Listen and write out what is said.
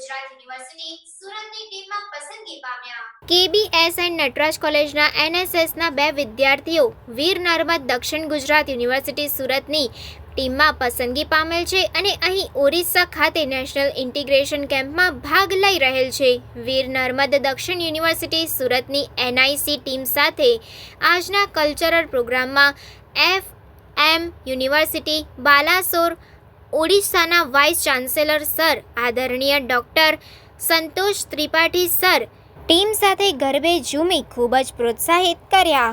Gujarat university સુરતની ટીમમાં પસંદગી પામ્યા। KBS એન્ડ નટરાજ કોલેજના NSSના 2 વિદ્યાર્થીઓ વીર નર્મદ દક્ષિણ ગુજરાત યુનિવર્સિટી સુરતની ટીમમાં પસંદગી પામેલ છે અને અહીં ઓરિસ્સા ખાતે નેશનલ ઇન્ટિગ્રેશન કેમ્પમાં ભાગ લઈ રહેલ છે। વીર નર્મદ દક્ષિણ યુનિવર્સિટી સુરતની NIC ટીમ સાથે આજના કલ્ચરલ પ્રોગ્રામમાં FM યુનિવર્સિટી બાલાસોર ઓડિશાના વાઇસ ચાન્સેલર સર આદરણીય ડૉક્ટર સંતોષ ત્રિપાઠી સર ટીમ સાથે ગરબે ઝૂમી ખૂબ જ પ્રોત્સાહિત કર્યા।